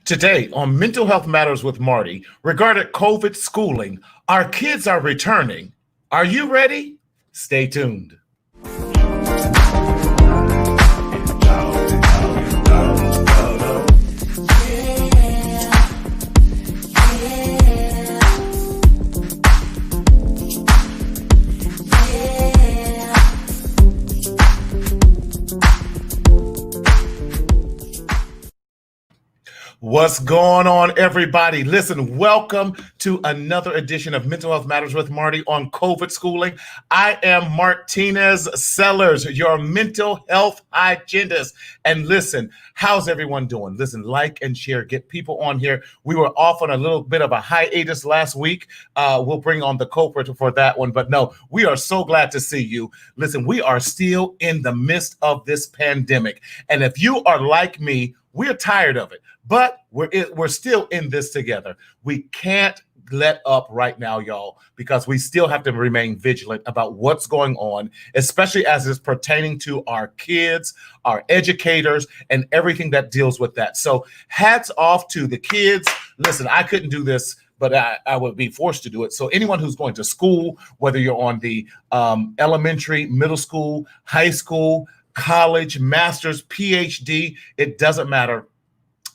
Today on Mental Health Matters with Marty, regarding COVID schooling, our kids are returning. Are you ready? Stay tuned. What's going on, everybody? Listen, welcome to another edition of Mental Health Matters with Marty on COVID schooling. I am Martinez Sellers, your mental health hygienist. And listen, how's everyone doing? Listen, like and share, get people on here. We were off on a little bit of a hiatus last week. We'll bring on the culprit for that one. But no, we are so glad to see you. Listen, we are still in the midst of this pandemic. And if you are like me, we're tired of it, but we're still in this together. We can't let up right now, y'all, because we still have to remain vigilant about what's going on, especially as it's pertaining to our kids, our educators, and everything that deals with that. So hats off to the kids. Listen, I couldn't do this, but I would be forced to do it. So anyone who's going to school, whether you're on the elementary, middle school, high school, college, master's, PhD, it doesn't matter.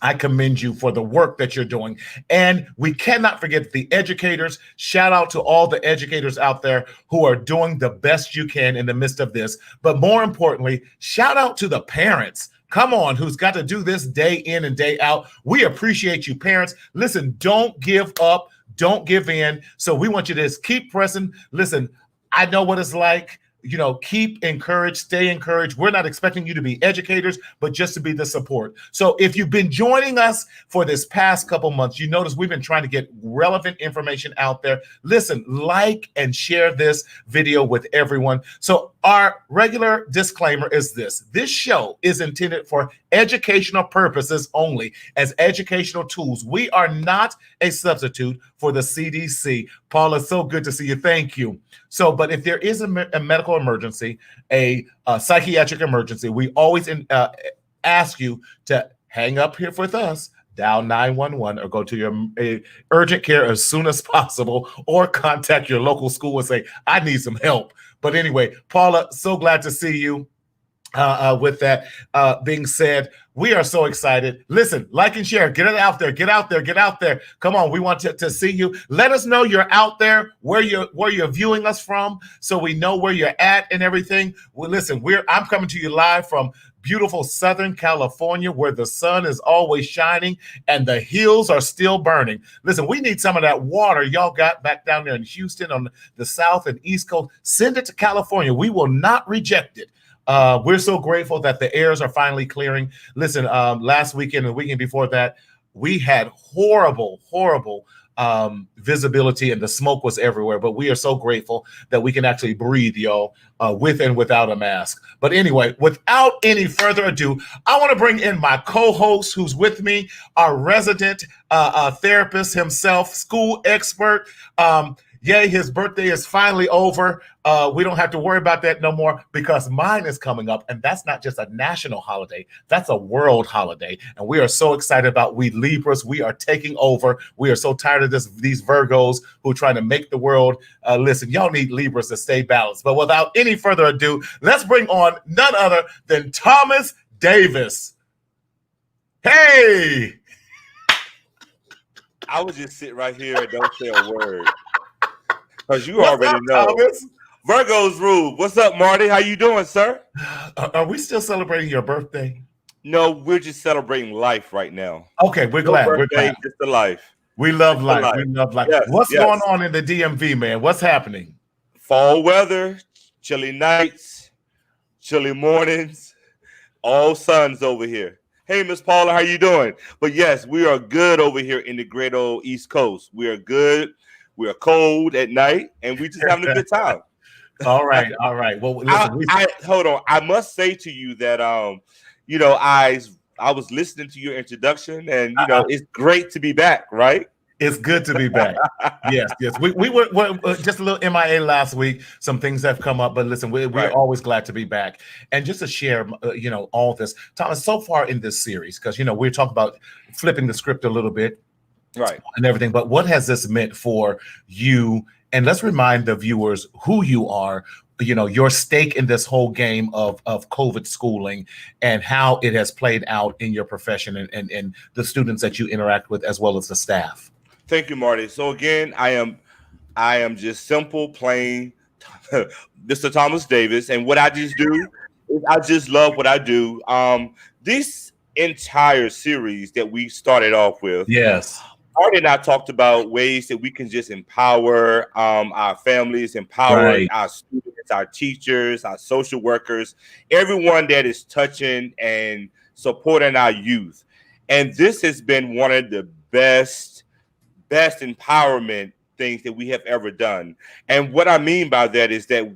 I commend you for the work that you're doing. And we cannot forget the educators. Shout out to all the educators out there who are doing the best you can in the midst of this. But more importantly, shout out to the parents. Come on, who's got to do this day in and day out. We appreciate you, parents. Listen, don't give up. Don't give in. So we want you to just keep pressing. Listen, I know what it's like. You know, keep encouraged, stay encouraged. We're not expecting you to be educators, but just to be the support. So if you've been joining us for this past couple months, you notice we've been trying to get relevant information out there. Listen, like and share this video with everyone. So our regular disclaimer is this. This show is intended for educational purposes only, as educational tools. We are not a substitute for the CDC. Paula, so good to see you. Thank you. So, but if there is a medical emergency, a psychiatric emergency, we always ask you to hang up here with us, dial 911, or go to your urgent care as soon as possible, or contact your local school and say, I need some help. But anyway, Paula, so glad to see you. With that being said, we are so excited. Listen, like and share. Get it out there. Get out there. Get out there. Come on. We want to see you. Let us know you're out there, where you're viewing us from, so we know where you're at and everything. Well, listen, I'm coming to you live from beautiful Southern California, where the sun is always shining and the hills are still burning. Listen, we need some of that water y'all got back down there in Houston on the South and East Coast. Send it to California. We will not reject it. We're so grateful that the airs are finally clearing. Listen, last weekend and the weekend before that, we had horrible visibility and the smoke was everywhere. But we are so grateful that we can actually breathe, y'all, with and without a mask. But anyway, without any further ado, I want to bring in my co-host who's with me, our resident therapist himself, school expert. Yay, his birthday is finally over. We don't have to worry about that no more because mine is coming up, and that's not just a national holiday. That's a world holiday, and we are so excited about we Libras. We are taking over. We are so tired of these Virgos who are trying to make the world. Listen, y'all need Libras to stay balanced. But without any further ado, let's bring on none other than Thomas Davis. Hey! I would just sit right here and don't say a word. Because you already know. Thomas? Virgo's rule. What's up, Marty? How you doing, sir? Are we still celebrating your birthday? No, we're just celebrating life right now. Okay, we're glad. We're glad. Just the life. We love life. We love life. Yes, What's going on in the DMV, man? What's happening? Fall weather, chilly nights, chilly mornings, all suns over here. Hey, Miss Paula, how you doing? But yes, we are good over here in the great old East Coast. We are good. We are cold at night, and we just having a good time. All right. Well, listen, hold on. I must say to you that you know, I was listening to your introduction, and you know, it's great to be back, right? It's good to be back. Yes, yes. We were just a little MIA last week. Some things have come up, but listen, we're Right. always glad to be back. And just to share, all this, Thomas, so far in this series, because we're talking about flipping the script a little bit, Right. and everything. But what has this meant for you? And let's remind the viewers who you are. Your stake in this whole game of COVID schooling and how it has played out in your profession and the students that you interact with, as well as the staff. Thank you, Marty. So again, I am just simple, plain Mr. Thomas Davis, and what I just do is I just love what I do. This entire series that we started off with, Yes. Marty and I talked about ways that we can just empower our families, empower Right. our students, our teachers, our social workers, everyone that is touching and supporting our youth. And this has been one of the best empowerment things that we have ever done. And what I mean by that is that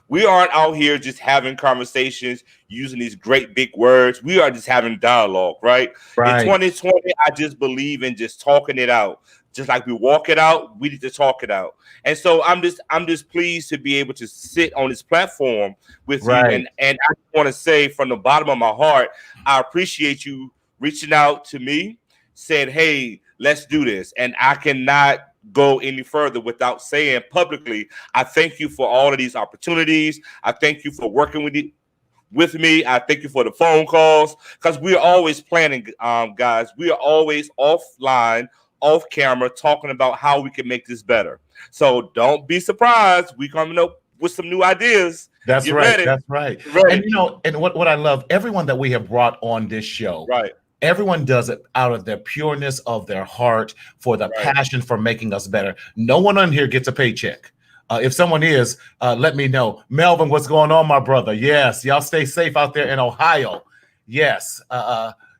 we aren't out here just having conversations using these great big words. We are just having dialogue, right? Right. In 2020, I just believe in just talking it out. Just like we walk it out, we need to talk it out. And so I'm just pleased to be able to sit on this platform with Right. you. And I want to say from the bottom of my heart, I appreciate you reaching out to me, said, hey, let's do this. And I cannot go any further without saying publicly, I thank you for all of these opportunities. I thank you for working with me. I thank you for the phone calls, because we are always planning, guys. We are always offline, off camera, talking about how we can make this better. So don't be surprised. We coming up with some new ideas. That's Get right. ready. That's right. Get ready. And what I love, everyone that we have brought on this show, Right. everyone does it out of their pureness of their heart, for the Right. passion for making us better. No one on here gets a paycheck. If someone is, let me know. Melvin, what's going on, my brother? Yes, y'all stay safe out there in Ohio. Yes,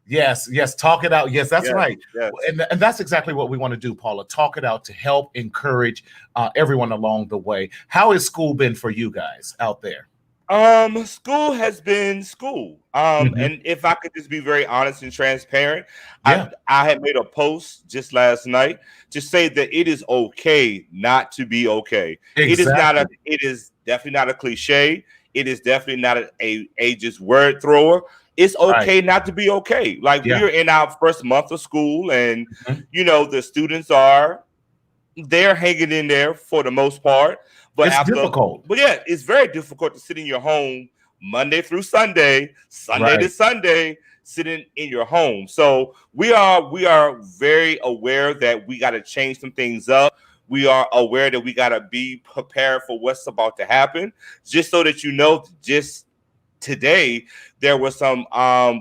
yes, talk it out. Yes, that's Yes, right. yes. And that's exactly what we want to do, Paula. Talk it out to help encourage everyone along the way. How has school been for you guys out there? School has been school. And if I could just be very honest and transparent, Yeah. I had made a post just last night to say that it is okay not to be okay. It is definitely not a cliche. It is definitely not a just word thrower. It's okay not to be okay. Like, Yeah. we're in our first month of school, and the students they're hanging in there for the most part. But It's difficult. But yeah, it's very difficult to sit in your home Monday through Sunday, Sunday to Sunday, sitting in your home. So we are very aware that we got to change some things up. We are aware that we got to be prepared for what's about to happen. Just so that just today there were some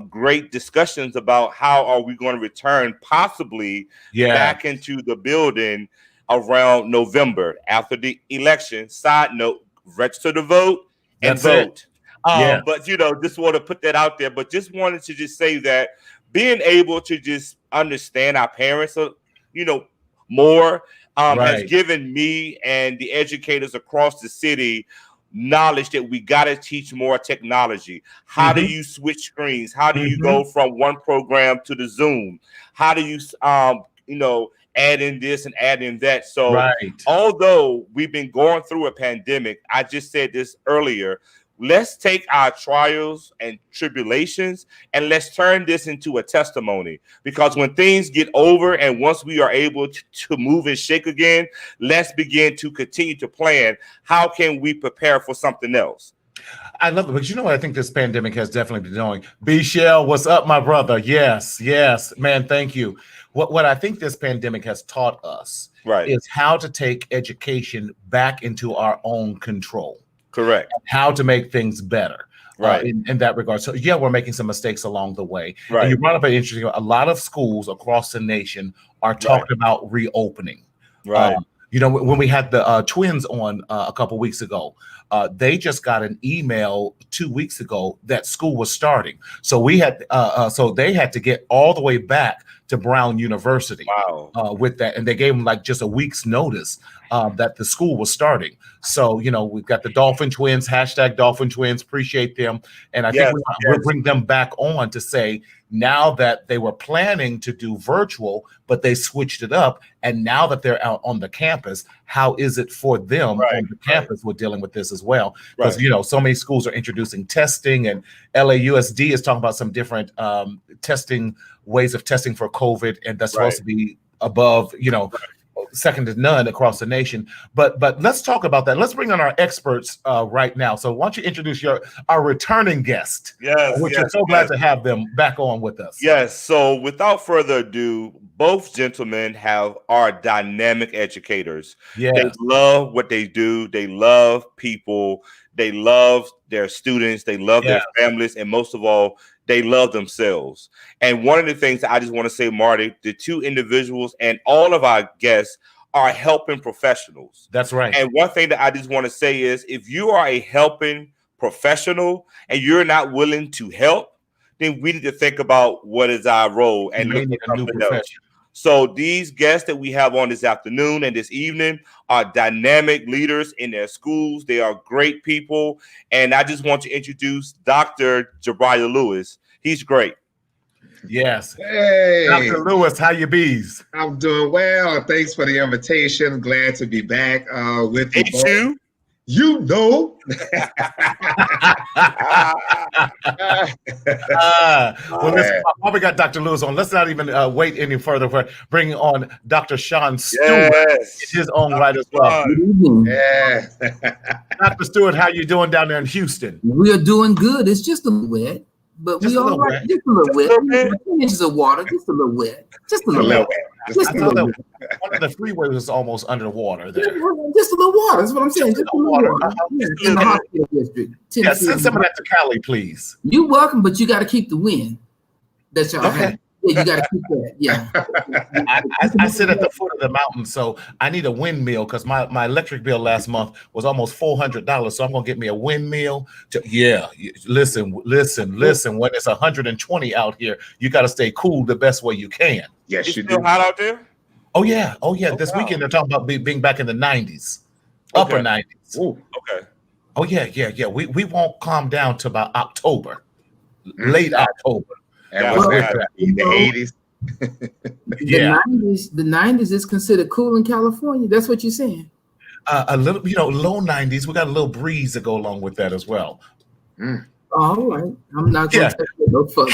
great discussions about how are we going to return possibly back into the building around November after the election. Side note, register to vote and vote. But just want to put that out there. But just wanted to just say that being able to just understand our parents, more has given me and the educators across the city knowledge that we got to teach more technology. How do you switch screens? How do you go from one program to the Zoom? How do you add in this and add in that? So although we've been going through a pandemic, I just said this earlier, let's take our trials and tribulations and let's turn this into a testimony. Because when things get over and once we are able to move and shake again, let's begin to continue to plan. How can we prepare for something else? I love it, but you know what I think this pandemic has definitely been doing? B-Shell, what's up, my brother? Yes, man, thank you. What I think this pandemic has taught us is how to take education back into our own control. Correct. How to make things better. Right. In that regard. So yeah, we're making some mistakes along the way. Right. And you brought up an interesting, a lot of schools across the nation are talking about reopening. Right. When we had the twins on a couple weeks ago, they just got an email 2 weeks ago that school was starting. So we had, so they had to get all the way back to Brown University. Wow. With that, and they gave them like just a week's notice that the school was starting. So, we've got the Dolphin Twins, hashtag Dolphin Twins, appreciate them. And I think we'll bring them back on to say, now that they were planning to do virtual, but they switched it up, and now that they're out on the campus, how is it for them on the campus? We're dealing with this as well, because so many schools are introducing testing, and LAUSD is talking about some different testing ways of testing for COVID, and that's supposed to be above, second to none across the nation. But let's talk about that. Let's bring on our experts right now. So why don't you introduce our returning guest? Yes, which we're so glad to have them back on with us. Yes. So without further ado, both gentlemen are dynamic educators. Yeah. They love what they do. They love people. They love their students. They love their families. And most of all, they love themselves. And one of the things that I just want to say, Marty, the two individuals and all of our guests are helping professionals. That's right. And one thing that I just want to say is, if you are a helping professional and you're not willing to help, then we need to think about what is our role and look for a new something profession. else. So these guests that we have on this afternoon and this evening are dynamic leaders in their schools. They are great people. And I just want to introduce Dr. Jubria Lewis. He's great. Yes. Hey, Dr. Lewis, how you bees? I'm doing well. Thanks for the invitation. Glad to be back with you. You know. Well, listen, while we got Dr. Lewis on, let's not even wait any further for bringing on Dr. Shon Stewart in his own right as well. Yeah. Dr. Stewart, how you doing down there in Houston? We are doing good. It's just a little wet, but we all right. Just a little wet. 10 inches of water, just a little wet. Just a little wet. Just a little wet. One of the freeways was almost underwater there. Just a little water. That's what I'm saying. Just a little water. In the hospital district. Yeah, send some of that to Cali, please. You're welcome, but you got to keep the wind. That's y'all have. Yeah, you got to keep that. Yeah. I sit at the foot of the mountain, so I need a windmill because my electric bill last month was almost $400. So I'm gonna get me a windmill. Listen. When it's 120 out here, you got to stay cool the best way you can. Yes, it's you still do. hot out there? Oh yeah. This weekend they're talking about being back in the 90s, upper 90s. Ooh. Okay. Oh yeah. We won't calm down to about October, late October. And in the 80s. The 90s is considered cool in California. That's what you're saying. A little, low 90s. We got a little breeze to go along with that as well. All right. I'm not going to take it no further.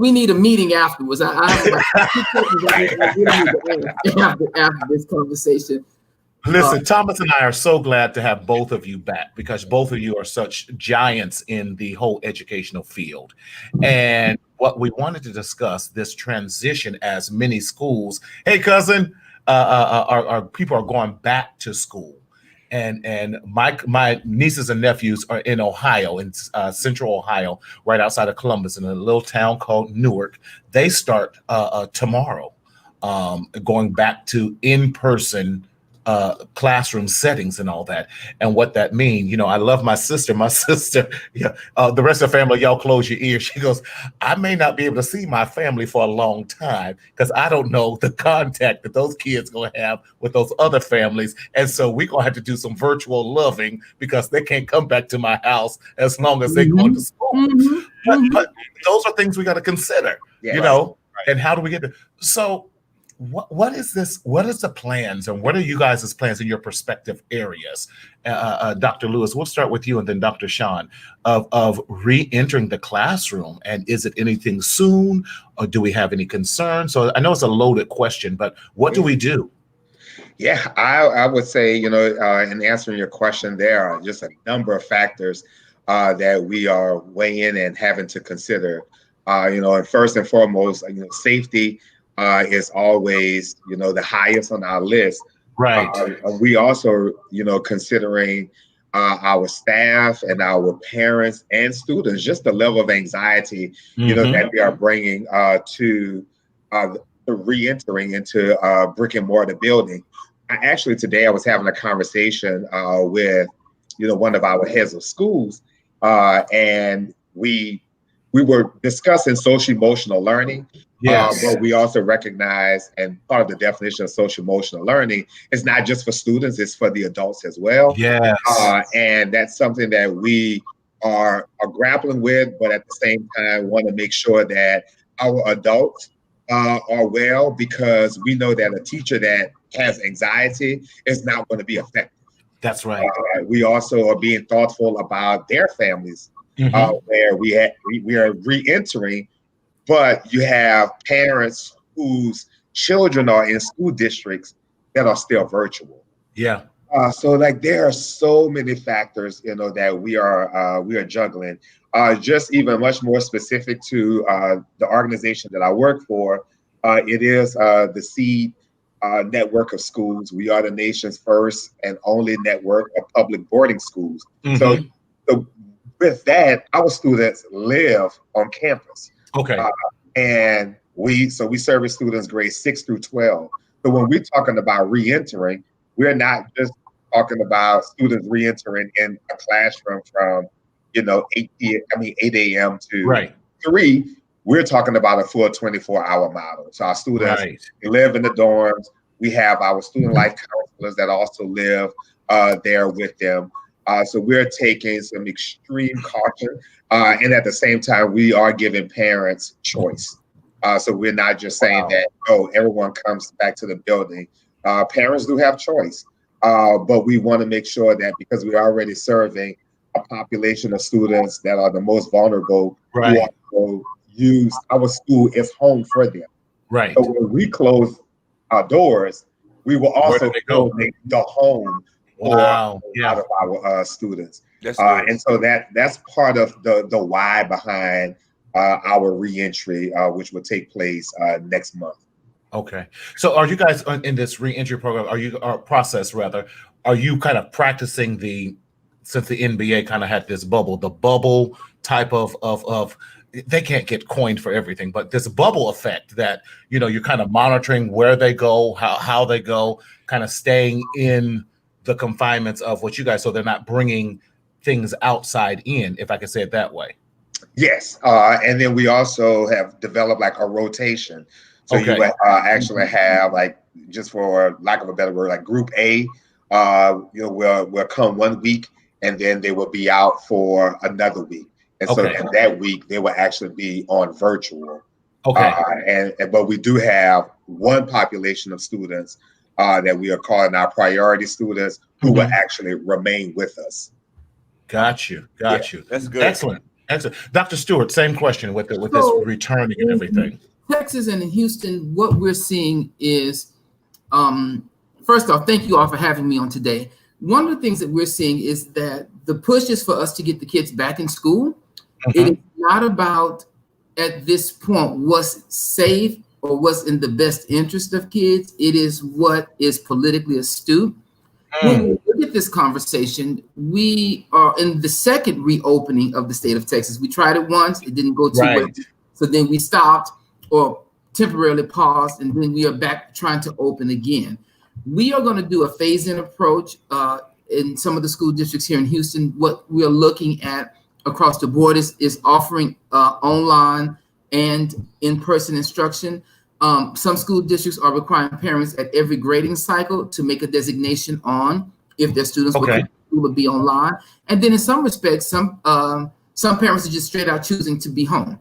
We need a meeting afterwards. After this conversation. Listen, Thomas and I are so glad to have both of you back because both of you are such giants in the whole educational field. And what we wanted to discuss, this transition as many schools, hey cousin, our people are going back to school. And my nieces and nephews are in Ohio, in central Ohio, right outside of Columbus, in a little town called Newark. They start tomorrow, going back to in-person classroom settings and all that, and what that means. I love my sister. The rest of the family, y'all close your ears. She goes, I may not be able to see my family for a long time because I don't know the contact that those kids gonna have with those other families, and so we're gonna have to do some virtual loving because they can't come back to my house as long as they're going to school. But those are things we got to consider, and how do we get there? So what is this? What is the plans, and what are you guys' plans in your perspective areas? Dr. Lewis, we'll start with you, and then Dr. Shon, of re-entering the classroom. And is it anything soon, or do we have any concerns? So I know it's a loaded question, but what do we do? Yeah, I would say, in answering your question, there are just a number of factors that we are weighing and having to consider. And first and foremost, safety is always, the highest on our list. Right. We also, considering our staff and our parents and students, just the level of anxiety, that they are bringing to re-entering into brick and mortar building. Actually, today I was having a conversation with, one of our heads of schools, and we we were discussing social emotional learning. Yes. But we also recognize, and part of the definition of social emotional learning is not just for students, it's for the adults as well. Yes. And that's something that we are grappling with, but at the same time want to make sure that our adults are well, because we know that a teacher that has anxiety is not going to be effective. That's right. We also are being thoughtful about their families, where we are re-entering, but you have parents whose children are in school districts that are still virtual. Yeah. So like there are so many factors, that we are juggling. Just even much more specific to the organization that I work for, it is the SEED network of schools. We are the nation's first and only network of public boarding schools. So with that, our students live on campus. Okay. And we service students grades 6 through 12. So when we're talking about re-entering, we're not just talking about students re-entering in a classroom from 8 a.m. to 3. We're talking about a full 24-hour model. So our students live in the dorms. We have our student life counselors that also live there with them. So we're taking some extreme caution, and at the same time, we are giving parents choice. So we're not just saying that, everyone comes back to the building. Parents do have choice, but we want to make sure that, because we're already serving a population of students that are the most vulnerable, who also use our school as home for them. Right. So when we close our doors, we will also closing the home for a lot of our students. And so that's part of the why behind our reentry, which will take place next month. Okay. So are you guys in this reentry program, process rather, are you kind of practicing since the NBA kind of had this bubble, the bubble type of they can't get coined for everything, but this bubble effect that, you're kind of monitoring where they go, how they go, kind of staying in the confinements of what you guys, so they're not bringing things outside in, if I can say it that way. Yes. And then we also have developed like a rotation. So you actually have, like, just for lack of a better word, like group A, will come 1 week and then they will be out for another week. And so that week they will actually be on virtual. But we do have one population of students that we are calling our priority students who will actually remain with us. Got you. That's good. Excellent. Dr. Stewart, same question with this returning and everything. Texas and in Houston, what we're seeing is, first off, thank you all for having me on today. One of the things that we're seeing is that the push is for us to get the kids back in school. It is not about, at this point, what's safe or what's in the best interest of kids. It is what is politically astute. When we look at this conversation, we are in the second reopening of the state of Texas. We tried it once, it didn't go too well. So then we stopped or temporarily paused, and then we are back trying to open again. We are going to do a phase-in approach in some of the school districts here in Houston. What we are looking at across the board is offering online and in-person instruction. Some school districts are requiring parents at every grading cycle to make a designation on if their students will be online. And then in some respects, some parents are just straight out choosing to be home.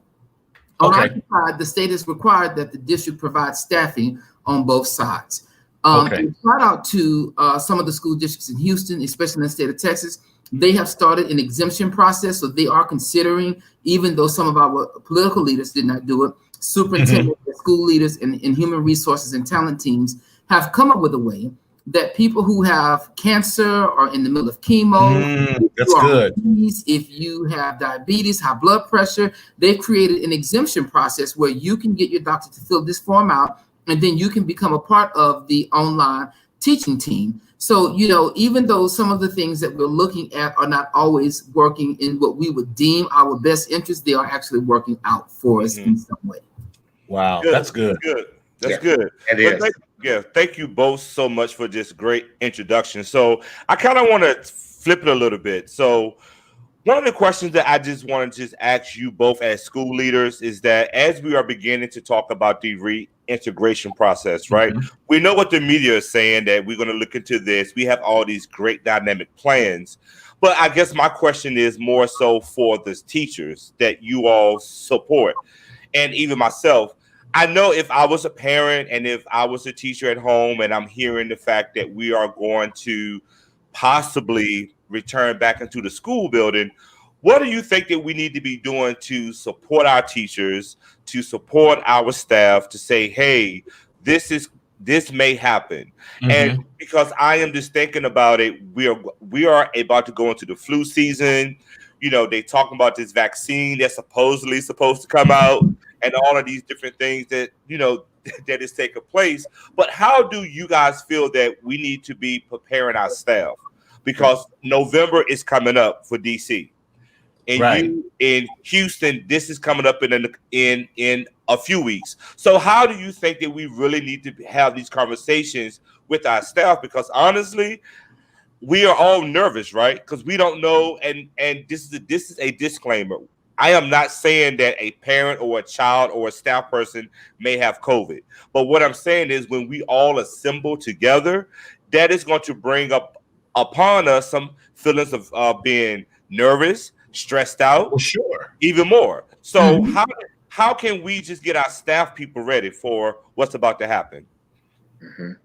On our side, the state has required that the district provide staffing on both sides. And shout out to some of the school districts in Houston, especially in the state of Texas. They have started an exemption process, so they are considering, even though some of our political leaders did not do it, superintendents, school leaders, and human resources and talent teams have come up with a way that people who have cancer or in the middle of chemo, if you have diabetes, high blood pressure, they've created an exemption process where you can get your doctor to fill this form out, and then you can become a part of the online teaching team. So, even though some of the things that we're looking at are not always working in what we would deem our best interest, they are actually working out for us in some way. Wow, that's good. That's good. Thank you both so much for this great introduction. So I kind of want to flip it a little bit. So One of the questions that I just want to just ask you both as school leaders is that as we are beginning to talk about the reintegration process, right? Mhm. We know what the media is saying, that we're going to look into this. We have all these great dynamic plans. But I guess my question is more so for the teachers that you all support, and even myself. I know if I was a parent and if I was a teacher at home and I'm hearing the fact that we are going to possibly return back into the school building, what do you think that we need to be doing to support our teachers, to support our staff, to say, hey, this may happen? And Mhm. because I am just thinking about it, we are about to go into the flu season. You know, they talking about this vaccine that's supposedly supposed to come out, and all of these different things that, you know, that is taking place. But how do you guys feel that we need to be preparing our staff? Because November is coming up for DC, and Right. you in Houston, this is coming up in a few weeks. So how do you think that we really need to have these conversations with our staff? Because honestly, we are all nervous, right? Because we don't know, and this is a disclaimer. I am not saying that a parent or a child or a staff person may have COVID, but what I'm saying is when we all assemble together, that is going to bring up upon us some feelings of being nervous, stressed out, Well, sure. even more. So Mhm. how can we just get our staff people ready for what's about to happen? Mhm.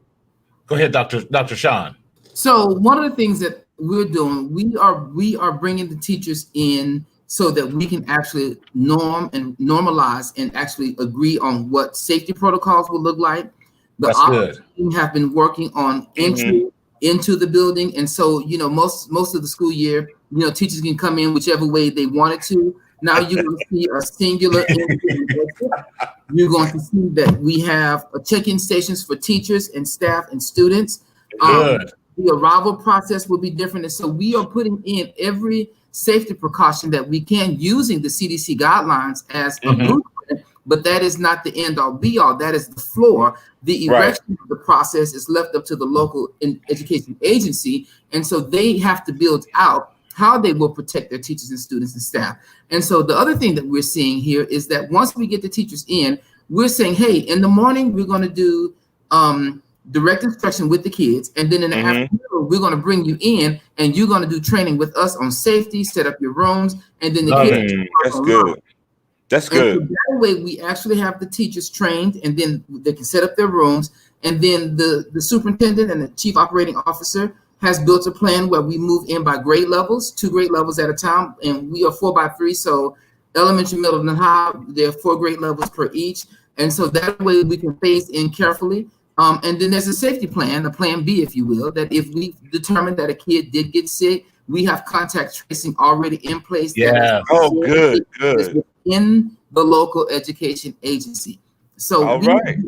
Go ahead, Dr. Shon. So one of the things that we're doing, we are bringing the teachers in so that we can actually normalize and actually agree on what safety protocols will look like. The That's good. team have been working on entry Mhm. into the building, and so most of the school year, teachers can come in whichever way they wanted to. Now you're going to see a singular entry and exit. You're going to see that we have check-in stations for teachers and staff and students. Good. The arrival process will be different. And so we are putting in every safety precaution that we can using the CDC guidelines as a Mhm. blueprint, but that is not the end all be all. That is the floor. The Right. erection of the process is left up to the local education agency. And so they have to build out how they will protect their teachers and students and staff. And so the other thing that we're seeing here is that once we get the teachers in, we're saying, hey, in the morning, we're going to do direct instruction with the kids. And then in the Mhm. afternoon, we're going to bring you in and you're going to do training with us on safety, set up your rooms. And then the Love kids. it. That's good. That's And so good. that way we actually have the teachers trained and then they can set up their rooms. And then the superintendent and the chief operating officer has built a plan where we move in by grade levels, 2 grade levels at a time. And we are 4x3. So elementary, middle, and high, there are 4 grade levels per each. And so that way we can phase in carefully. And then there's a safety plan, a plan B, if you will, that if we determine that a kid did get sick, we have contact tracing already in place. Yeah. Oh, good, good. In the local education agency. So All right.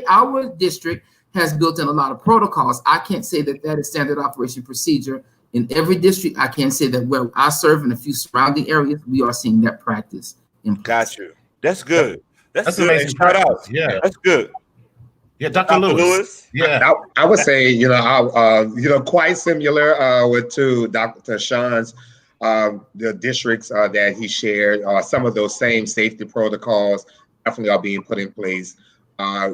our district has built in a lot of protocols. I can't say that that is standard operation procedure in every district. I can say that where I serve in a few surrounding areas, we are seeing that practice in place. Got you. That's good. That's That's good. amazing And shout out. practice. Yeah. That's good. Yeah, Dr. Dr. Lewis. Lewis. Yeah. I would say, quite similar with to Dr. Shon's, the districts that he shared. Some of those same safety protocols definitely are being put in place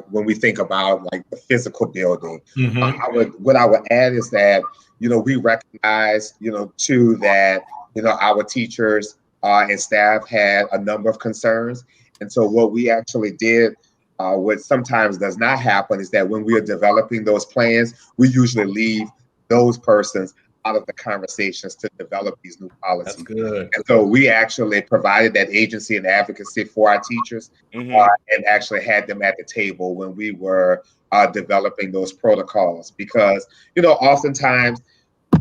when we think about like the physical building. Mhm. What I would add is that we recognize too that our teachers and staff had a number of concerns, and so what we actually did. What sometimes does not happen is that when we are developing those plans, we usually leave those persons out of the conversations to develop these new That's policies. good. And so we actually provided that agency and advocacy for our teachers Mhm. and actually had them at the table when we were developing those protocols. Because, oftentimes,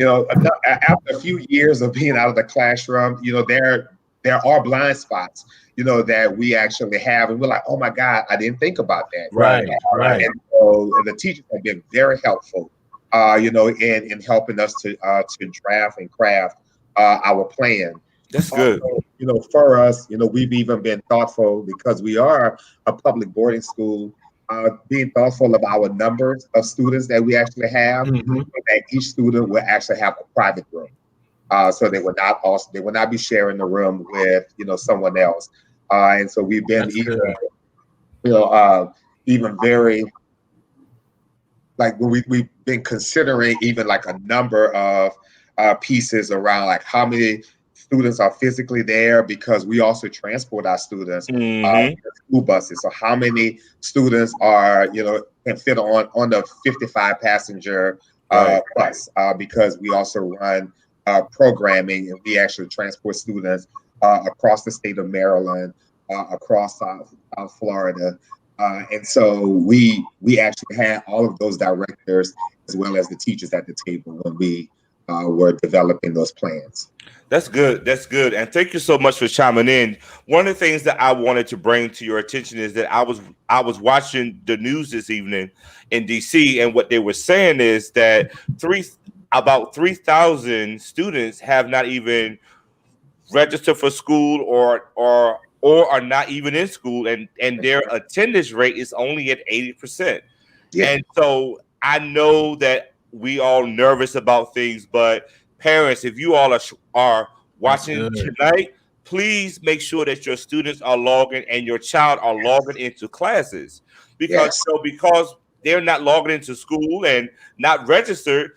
after a few years of being out of the classroom, there are blind spots, that we actually have, and we're like, oh my God, I didn't think about that. Right. Right. And so the teachers have been very helpful, in helping us to draft and craft our plan. That's good. Also, for us, we've even been thoughtful because we are a public boarding school. Being thoughtful of our numbers of students that we actually have, Mhm. so that each student will actually have a private room. so they would not be sharing the room with someone else. And so we've been even very like we've been considering even like a number of pieces around like how many students are physically there, because we also transport our students in school buses. So how many students are can fit on the 55 passenger bus, because we also run programming, and we actually transport students across the state of Maryland, across South Florida. And so we actually had all of those directors as well as the teachers at the table when we were developing those plans. That's good. That's good. And thank you so much for chiming in. One of the things that I wanted to bring to your attention is that I was watching the news this evening in DC, and what they were saying is that about 3,000 students have not even registered for school or are not even in school, and their attendance rate is only at 80%. Yeah. And so I know that we all nervous about things, but parents, if you all are watching tonight, please make sure that your students are logging and your child are logging into classes, because because they're not logging into school and not registered.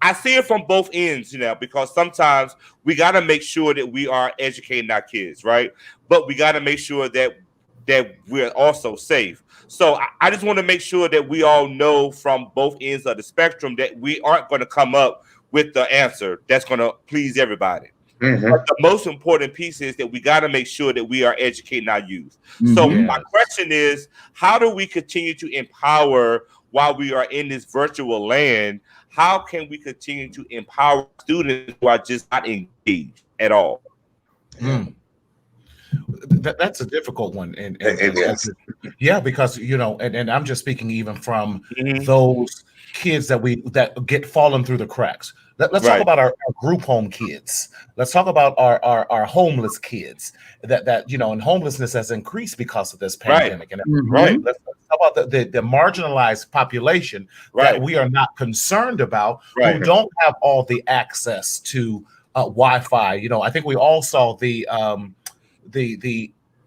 I see it from both ends, because sometimes we got to make sure that we are educating our kids, right? But we got to make sure that we're also safe. So I just want to make sure that we all know from both ends of the spectrum that we aren't going to come up with the answer that's going to please everybody. Mm-hmm. But the most important piece is that we got to make sure that we are educating our youth. Mm-hmm. So my question is, how do we continue to empower while we are in this virtual land? How can we continue to empower students who are just not engaged at all? Mm. That's a difficult one. And because, and I'm just speaking even from those kids that get fallen through the cracks. Let's talk about our group home kids. Let's talk about our homeless kids that and homelessness has increased because of this pandemic. And let's talk about the marginalized population that we are not concerned about, who don't have all the access to Wi-Fi. I think we all saw the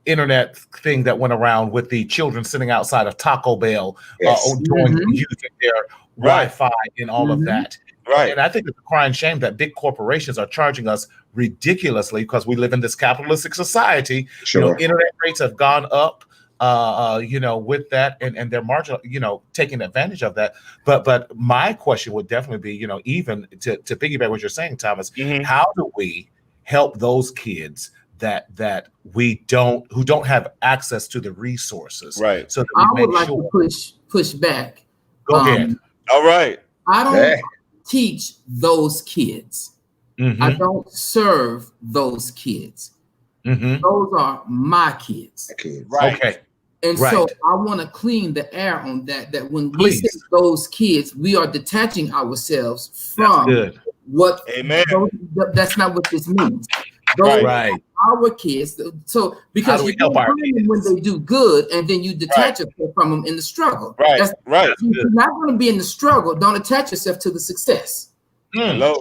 internet thing that went around with the children sitting outside of Taco Bell using their Wi-Fi and all of that. Right. And I think it's a crying shame that big corporations are charging us ridiculously because we live in this capitalistic society. Sure. Internet rates have gone up, with that, and they're marginal, taking advantage of that. But my question would definitely be, even to piggyback what you're saying, Thomas, how do we help those kids that who don't have access to the resources? Right. So that I would like to push back. Go ahead. All right. I don't teach those kids. I don't serve those kids. Those are my kids. Right. Okay. And so I want to clean the air on that when we say those kids, we are detaching ourselves from what. Amen. That's not what this means. Those are our kids. So because you don't find them when they do good, and then you detach yourself from them in the struggle. Right. If you're not going to be in the struggle, don't attach yourself to the success. Hello.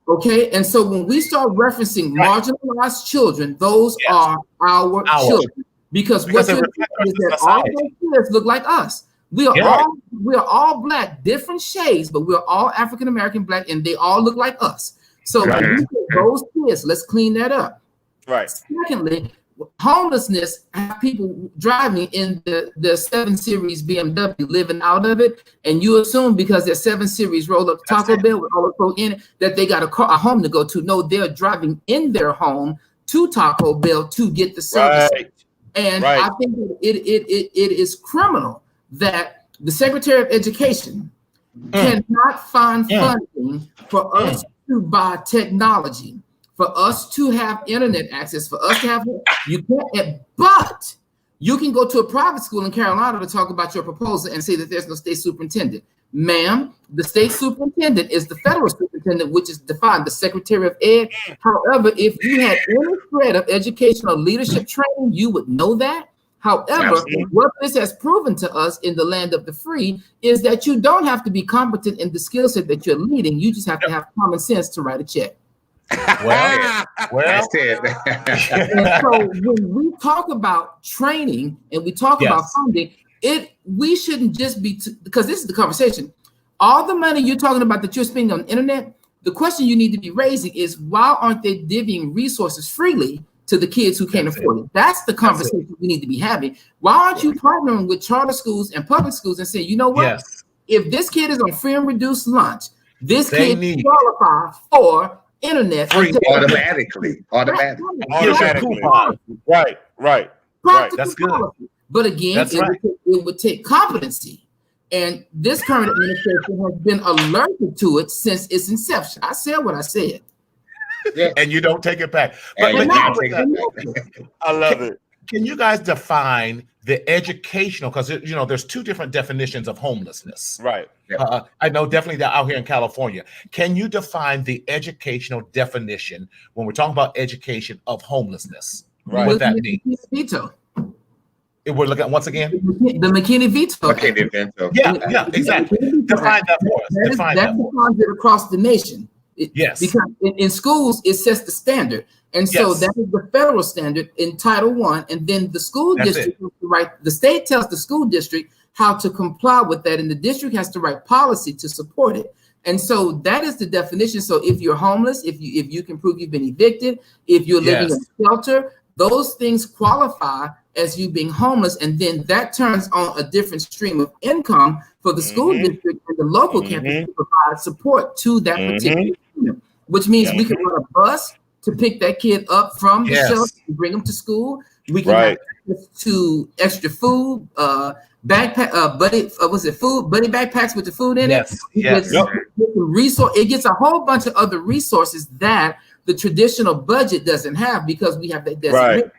Okay. And so when we start referencing marginalized children, those are our children. Because what is that all those kids look like us. We are all black, different shades, but we're all African American black, and they all look like us. So when we say those kids, let's clean that up. Right. Secondly, homelessness, have people driving in the 7 Series BMW, living out of it, and you assume because their 7 Series roll up Taco Bell with all the folk in it that they got a home to go to. No, they're driving in their home to Taco Bell to get the service. Right. And I think it is criminal that the Secretary of Education cannot find funding for us to buy technology, for us to have internet access, for us to have but you can go to a private school in Carolina to talk about your proposal and say that there's no state superintendent. Ma'am, the state superintendent is the federal superintendent, which is defined the Secretary of Ed. However, if you had any thread of educational leadership training, you would know that. However, what this has proven to us in the land of the free is that you don't have to be competent in the skill set that you're leading. You just have to have common sense to write a check. Well, That's it. And so when we talk about training and we talk about funding, we shouldn't just be, because this is the conversation. All the money you're talking about that you're spending on the internet, the question you need to be raising is, why aren't they divvying resources freely to the kids who can't afford it? That's the conversation we need to be having. Why aren't you partnering with charter schools and public schools and saying, you know what? If this kid is on free and reduced lunch, this kid can qualify for internet free automatically. Right. That's good. But again, it would take competency. And this current administration has been allergic to it since its inception. I said what I said. And you don't take it back. I love it. Can you guys define the educational, because there's two different definitions of homelessness. Right. I know definitely that out here in California. Can you define the educational definition when we're talking about education of homelessness? Right. What that means? Veto. We're looking at, once again, the McKinney veto. Yeah, exactly. Define that for us. That defines it across the nation. Yes. Because in schools, it sets the standard. And so that is the federal standard in Title I. And then the school district has to write, the state tells the school district how to comply with that. And the district has to write policy to support it. And so that is the definition. So if you're homeless, if you can prove you've been evicted, if you're living in a shelter, those things qualify as you being homeless. And then that turns on a different stream of income for the school district and the local campus to provide support to that particular student, which means we can run a bus to pick that kid up from the shelter and bring them to school. We can have access to extra food, backpack, buddy backpacks with the food in it. It gets a whole bunch of other resources that the traditional budget doesn't have, because we have that designation.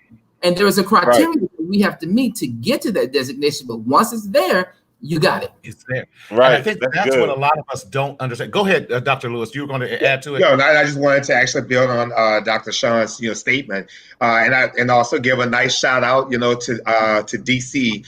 And there is a criteria that we have to meet to get to that designation. But once it's there, you got it. It's there. Right. And I think that's what a lot of us don't understand. Go ahead, Dr. Lewis. You were going to add to it. No, I just wanted to actually build on Dr. Shon's statement, and also give a nice shout out, to DC.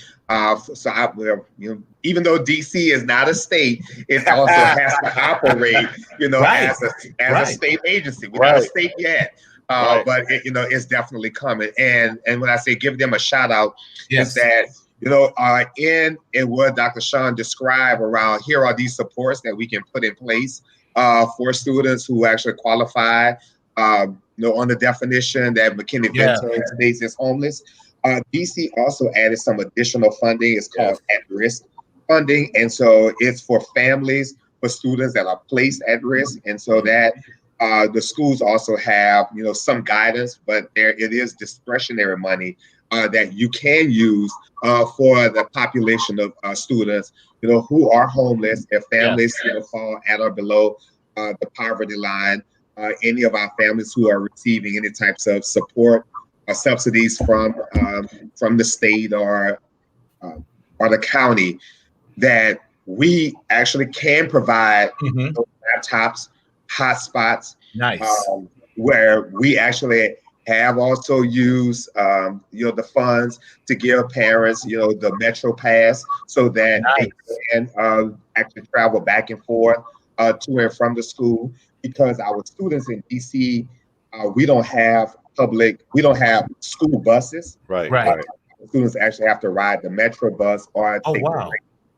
Even though DC is not a state, it also has to operate, as a state agency. We're not a state yet. But it's definitely coming. And when I say give them a shout out, is that in what Dr. Shon described around, here are these supports that we can put in place for students who actually qualify, on the definition that McKinney Vento states is homeless. DC also added some additional funding. It's called at-risk funding, and so it's for families, for students that are placed at risk, and so that. The schools also have, some guidance, but it is discretionary money that you can use for the population of students, who are homeless. If families fall at or below the poverty line, any of our families who are receiving any types of support or subsidies from the state or the county, that we actually can provide laptops, hotspots, where we actually have also used the funds to give parents the Metro Pass, so that they can actually travel back and forth to and from the school, because our students in DC, we don't have school buses. Right. Students actually have to ride the Metro bus or take the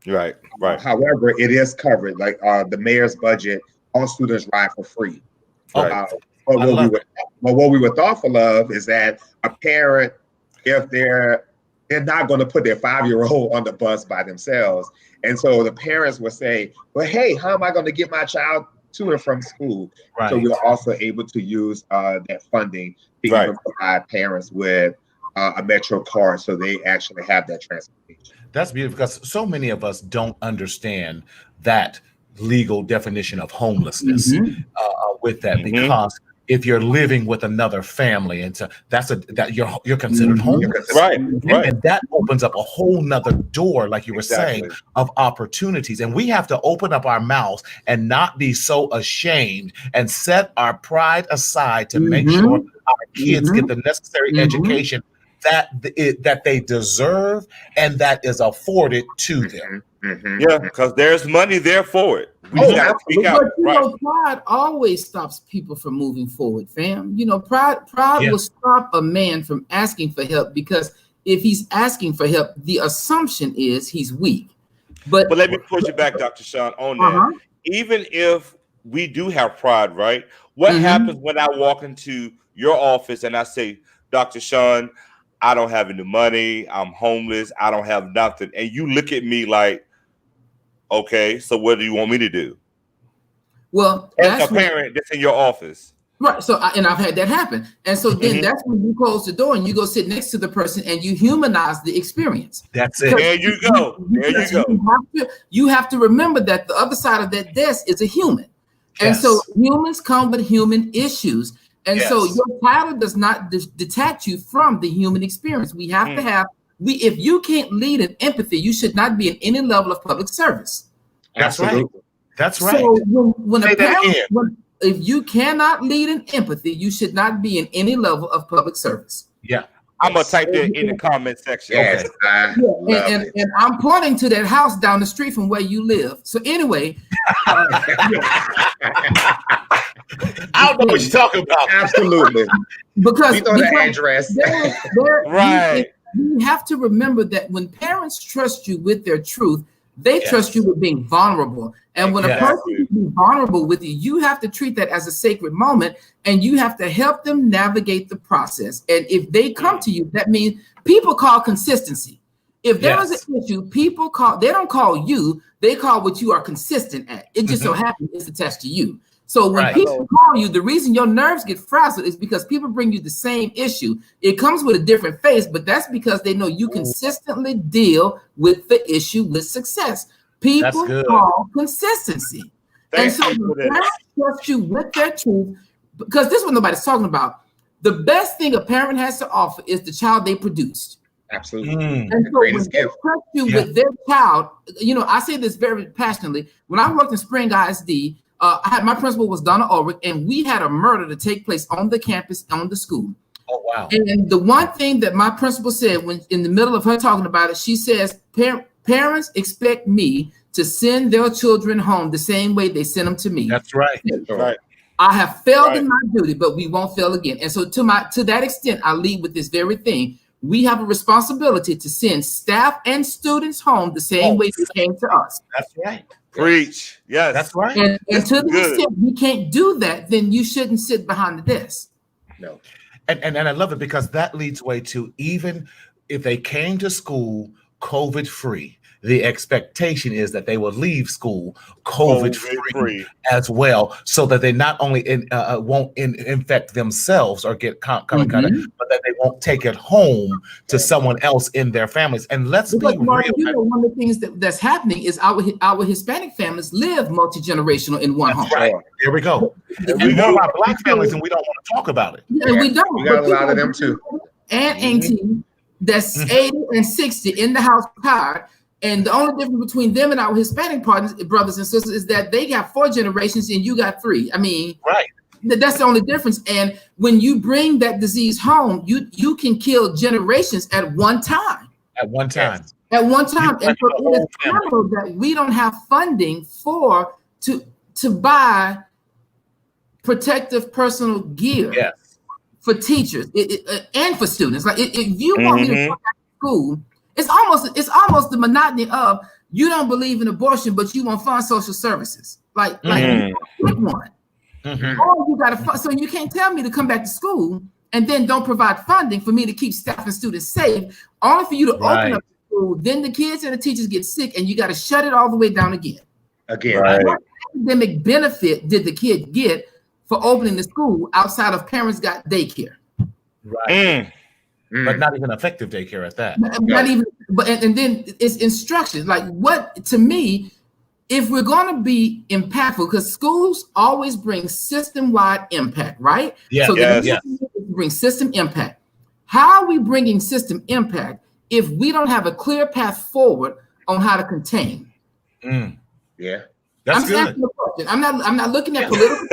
train. Right. However, it is covered, like the mayor's budget. All students ride for free. But what we were thoughtful of is that a parent, if they're not going to put their 5-year-old on the bus by themselves, and so the parents would say, "Well, hey, how am I going to get my child to and from school?" So we are also able to use that funding to even provide parents with a Metro card, so they actually have that transportation. That's beautiful, because so many of us don't understand that legal definition of homelessness with that, because if you're living with another family, and so that you're considered homeless, and that opens up a whole nother door, like you were saying, of opportunities. And we have to open up our mouths and not be so ashamed, and set our pride aside to make sure our kids get the necessary education that they deserve and that is afforded to them. Yeah, because there's money there for it. We just gotta speak out. But you know, pride always stops people from moving forward, fam. You know, pride will stop a man from asking for help, because if he's asking for help, the assumption is he's weak. But let me push it back, Dr. Shon, on that. Even if we do have pride, right? What happens when I walk into your office and I say, Dr. Shon, I don't have any money, I'm homeless, I don't have nothing, and you look at me like, okay, so what do you want me to do? Well, as a parent that's in your office. Right. So, and I've had that happen. And so then that's when you close the door and you go sit next to the person and you humanize the experience. That's it. There you go. There you go. You have to remember that the other side of that desk is a human. And so humans come with human issues. And so your title does not detach you from the human experience. We have to have, if you can't lead in empathy, you should not be in any level of public service. That's right. That's right. So when a parent, if you cannot lead in empathy, you should not be in any level of public service. Yeah. I'm going to type that in the comment section. Yes, okay. And I'm pointing to that house down the street from where you live. So anyway. I don't know what you're talking about. Absolutely. Because we know the address. Right. You have to remember that when parents trust you with their truth, they trust you with being vulnerable. And when a person is vulnerable with you, you have to treat that as a sacred moment, and you have to help them navigate the process. And if they come to you, that means people call consistency. If there is an issue, they don't call you, they call what you are consistent at. It just so happens it's attached to you. So when people call you, the reason your nerves get frazzled is because people bring you the same issue. It comes with a different face, but that's because they know you consistently deal with the issue with success. People call consistency. And so when parents trust you with their truth, because this is what nobody's talking about. The best thing a parent has to offer is the child they produced. Absolutely. And so when they trust you with their child, you know, I say this very passionately. When I worked in Spring ISD, my principal was Donna Ulrich, and we had a murder to take place on the campus, on the school. Oh, wow. And the one thing that my principal said when in the middle of her talking about it, she says, parents expect me to send their children home the same way they send them to me. That's right. That's right. I have failed in my duty, but we won't fail again. And so to that extent, I lead with this very thing. We have a responsibility to send staff and students home the same way they came to us. That's right. Preach. Yes. That's right. And to the extent we can't do that, then you shouldn't sit behind the desk. No. And I love it because that leads way to, even if they came to school COVID free, the expectation is that they will leave school COVID free as well, so that they not only won't infect themselves or get but that they won't take it home to someone else in their families. And let's be Marty, real. you know, one of the things that's happening is our Hispanic families live multi-generational in one home. Right. There we go. We know about Black families, and we don't want to talk about it. Yeah, we don't. We got a lot of them too. And auntie that's 80 and 60 in the house tired. And the only difference between them and our Hispanic brothers and sisters is that they got 4 generations and you got 3. I mean, that's the only difference. And when you bring that disease home, you can kill generations at one time. At one time. At one time. And so it is criminal that we don't have funding to buy protective personal gear for teachers and for students. Like if you want me to go back to school, it's almost the monotony of you don't believe in abortion, but you want to fund social services. Like you pick one. Or you got to fund, so you can't tell me to come back to school and then don't provide funding for me to keep staff and students safe. Only for you to open up the school, then the kids and the teachers get sick, and you got to shut it all the way down again. What academic benefit did the kid get for opening the school outside of parents got daycare? But not even effective daycare at that. Not even, but and then it's instruction. Like what, to me, if we're going to be impactful, because schools always bring system-wide impact, right? So bring system impact. How are we bringing system impact if we don't have a clear path forward on how to contain? That's I'm good. asking the question. I'm not looking at political.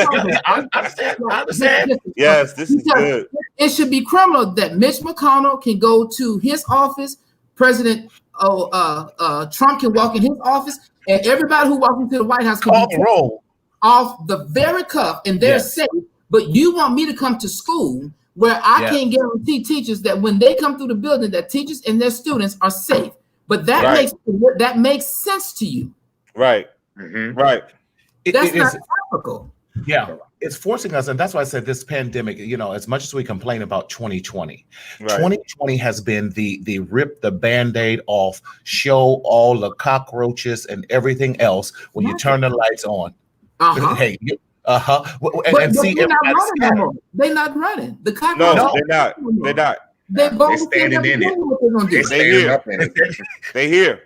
I understand. Yes, this is good. It should be criminal that Mitch McConnell can go to his office, President Trump can walk in his office, and everybody who walks into the White House can be roll off the very cuff, and they're safe. But you want me to come to school where I can't guarantee teachers that when they come through the building, that teachers and their students are safe. But that makes sense to you. Right. Right. That's not practical. Yeah, it's forcing us, and that's why I said this pandemic, as much as we complain about 2020, 2020 has been the rip the Band-Aid off, show all the cockroaches and everything else when you turn the lights on. Hey, and see, they're not running no more. They're not running. The cockroaches. No, they're not. They're standing in it. They're here.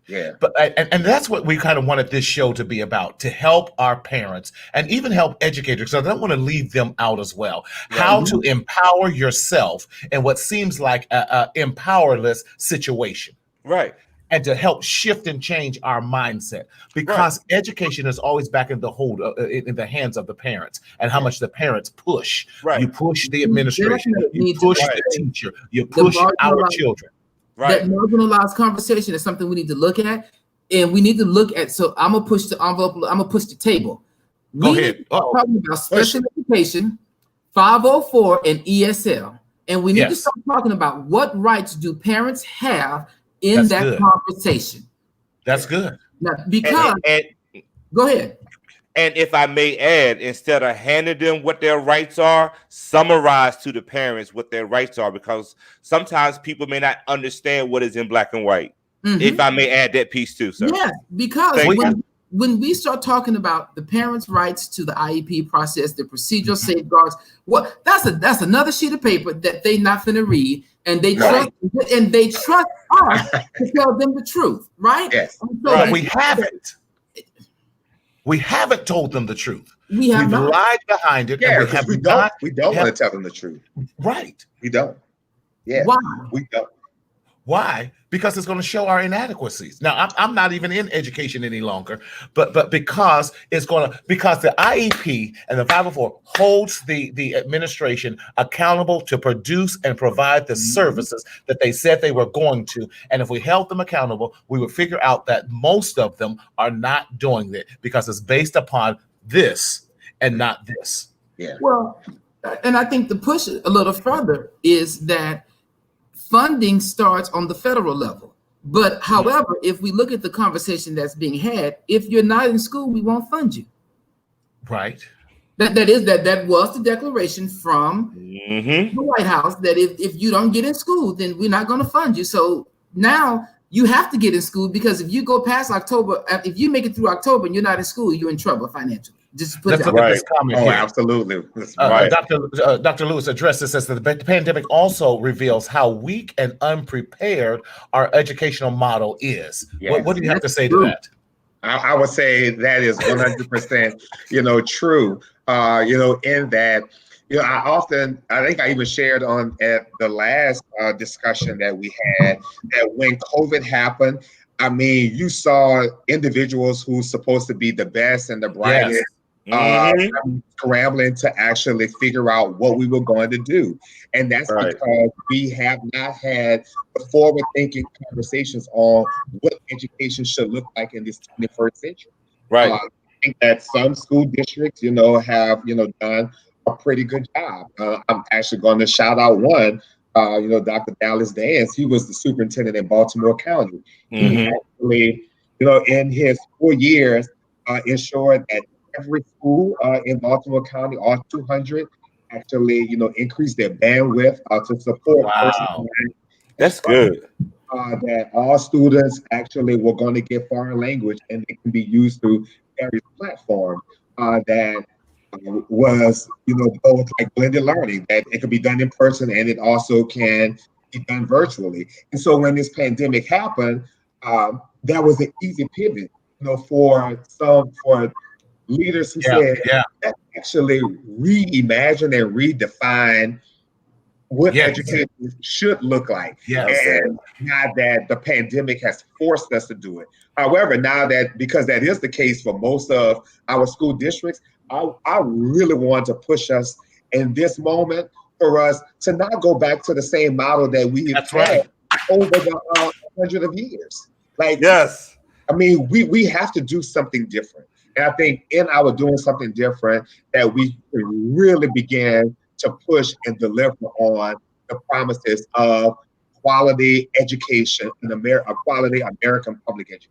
Yeah, but and that's what we kind of wanted this show to be about, to help our parents and even help educators. So I don't want to leave them out as well. Right. How to empower yourself in what seems like a empowerless situation, right? And to help shift and change our mindset, because education is always back in the hold in the hands of the parents, and how much the parents push. Right. You push the administration, you push the teacher, you push our children. Right. That marginalized conversation is something we need to look at, and we need to look at. So I'm gonna push the envelope. I'm gonna push the table. Go ahead. Talking about special education, 504, and ESL, and we need to start talking about what rights do parents have in that conversation. That's good. Now, because go ahead. And if I may add, instead of handing them what their rights are, summarize to the parents what their rights are, because sometimes people may not understand what is in black and white. If I may add that piece too, sir. Yes, because when we start talking about the parents' rights to the IEP process, the procedural safeguards, that's another sheet of paper that they not finna read, and they trust us to tell them the truth, right? Yes. But we haven't. We haven't told them the truth. We've lied behind it. Yeah, and we don't want to tell them the truth. Right. We don't. Yeah. Why? We don't. Why? Because it's going to show our inadequacies. Now, I'm not even in education any longer, but because the IEP and the 504 holds the administration accountable to produce and provide the services that they said they were going to. And if we held them accountable, we would figure out that most of them are not doing it because it's based upon this and not this. Yeah. Well, and I think to push it a little further is that funding starts on the federal level. But however, if we look at the conversation that's being had, if you're not in school, we won't fund you. Right. That was the declaration from the White House, that if you don't get in school, then we're not going to fund you. So now you have to get in school, because if you go past October, if you make it through October and you're not in school, you're in trouble financially. Just put Let's that look at this comment here. Absolutely. Dr. Lewis addressed this as the pandemic also reveals how weak and unprepared our educational model is. Yes. What do you have to say to that? I would say that is 100%, true. In that, I think I even shared at the last discussion that we had, that when COVID happened, I mean, you saw individuals who's supposed to be the best and the brightest scrambling to actually figure out what we were going to do. And that's because we have not had the forward-thinking conversations on what education should look like in this 21st century. Right. I think that some school districts, have, done a pretty good job. I'm actually going to shout out one, Dr. Dallas Dance. He was the superintendent in Baltimore County. He actually, in his 4 years, ensured that every school in Baltimore County, all 200, actually, increased their bandwidth to support. Wow. That's good. That all students actually were going to get foreign language, and it can be used through various platforms that was, both like blended learning, that it could be done in person and it also can be done virtually. And so when this pandemic happened, that was an easy pivot, for leaders who said, let's actually reimagine and redefine what Yes. education should look like. Yes. And now that the pandemic has forced us to do it. However, now that, because that is the case for most of our school districts, I really want to push us in this moment for us to not go back to the same model that we've had over the 100 of years. Like, Yes. I mean, we have to do something different. And I think in our doing something different that we can really begin to push and deliver on the promises of quality education in quality American public education.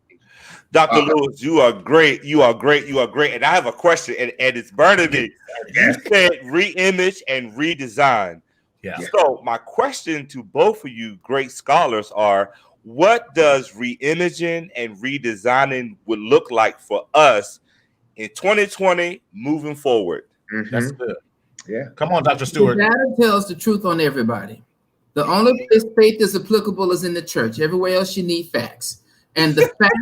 Dr. Lewis, you are great. You are great. You are great. And I have a question, and it's burning me. You said reimage and redesign. Yeah. So my question to both of you great scholars are, what does reimaging and redesigning would look like for us in 2020 moving forward? That's good. Yeah. Come on, Dr. Stewart. The data tells the truth on everybody. The only place faith is applicable is in the church. Everywhere else you need facts. And the facts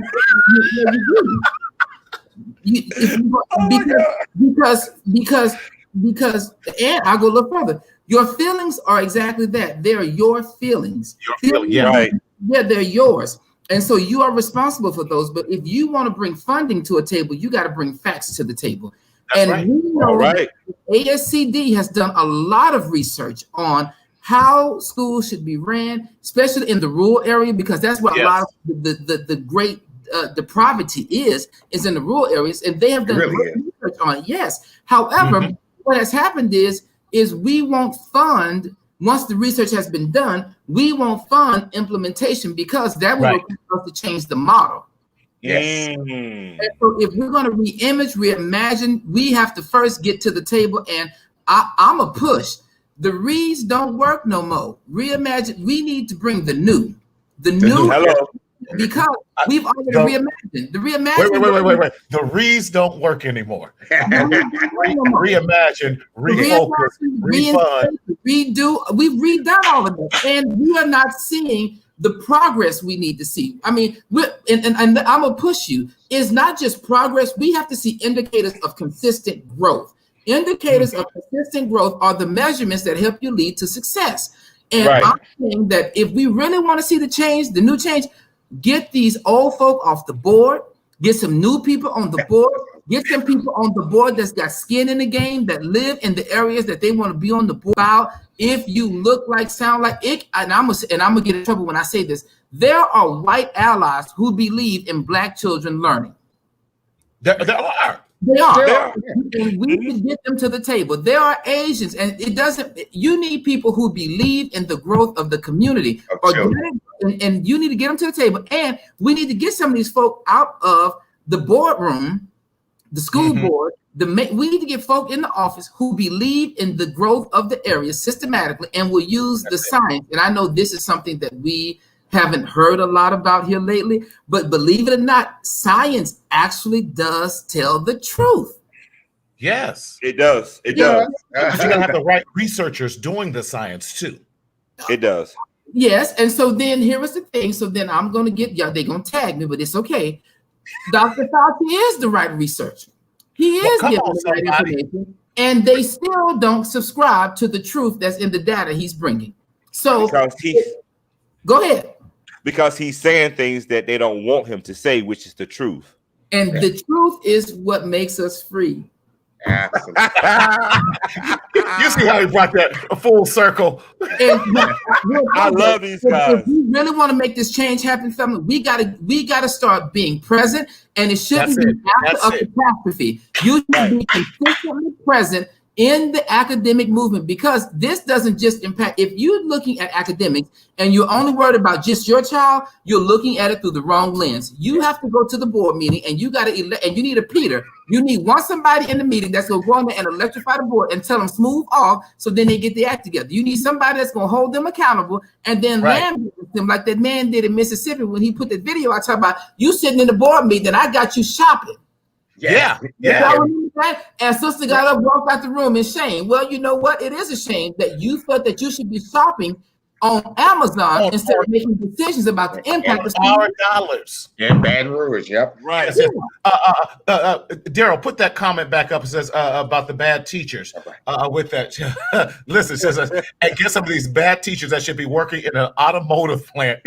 because and I'll go a little further. Your feelings are exactly that. They're your feelings. Right. Yeah, they're yours. And so you are responsible for those. But if you want to bring funding to a table, you got to bring facts to the table. That's and right. we know that ASCD has done a lot of research on how schools should be ran, especially in the rural area, because that's where a lot of the great depravity is in the rural areas, and they have done great research on it. Yes. However, what has happened is we won't fund, once the research has been done, we won't fund implementation because that will require us to change the model. Yes. And so if we're going to reimage, reimagine, we have to first get to the table, and I'm a push. The reads don't work no more. Reimagine. We need to bring the new. The new. Hello. Because we've already reimagined. The reimagining. Wait. The reads don't work anymore. Reimagine, refocus, refund. Redo. We've redone all of that, and we are not seeing the progress we need to see. I mean, and I'm gonna push you. It's not just progress. We have to see indicators of consistent growth. Indicators of consistent growth are the measurements that help you lead to success. And I'm saying that if we really want to see the change, the new change, get these old folk off the board, get some new people on the board, get some people on the board that's got skin in the game, that live in the areas that they want to be on the board about. If you look like, sound like it, and I'm gonna get in trouble when I say this, there are white allies who believe in Black children learning. There are. They are. And we can get them to the table. There are Asians, and you need people who believe in the growth of the community. And you need to get them to the table. And we need to get some of these folk out of the boardroom, the school board. We need to get folk in the office who believe in the growth of the area systematically and will use the science. And I know this is something that we haven't heard a lot about here lately, but believe it or not, science actually does tell the truth. Yes, it does. It does. But you're gonna have the right researchers doing the science too. It does. Yes, and so then here is the thing. So then I'm gonna get y'all. They're gonna tag me, but it's okay. Dr. Fauci is the right researcher. He is giving the right information, and they still don't subscribe to the truth that's in the data he's bringing. So go ahead. Because he's saying things that they don't want him to say, which is the truth. And the truth is what makes us free. Absolutely. You see how he brought that full circle. I love these guys. If we really want to make this change happen, family, we gotta start being present, and it shouldn't be after a catastrophe. You should be consistently present in the academic movement, because this doesn't just impact. If you're looking at academics and you're only worried about just your child, you're looking at it through the wrong lens. You have to go to the board meeting, and you got to elect, and you need a Peter. You need somebody in the meeting that's going to go in there and electrify the board and tell them smooth off, so then they get the act together. You need somebody that's going to hold them accountable and then land them like that man did in Mississippi when he put that video I talk about. You sitting in the board meeting, and I got you shopping. Yeah. And sister got up, walked out the room in shame. Well, you know what? It is a shame that you thought that you should be shopping on Amazon instead of making decisions about the impact of our dollars. In Baton Rouge, yep. Right. Yes. Daryl, put that comment back up. It says about the bad teachers. With that, listen, it says, and get some of these bad teachers that should be working in an automotive plant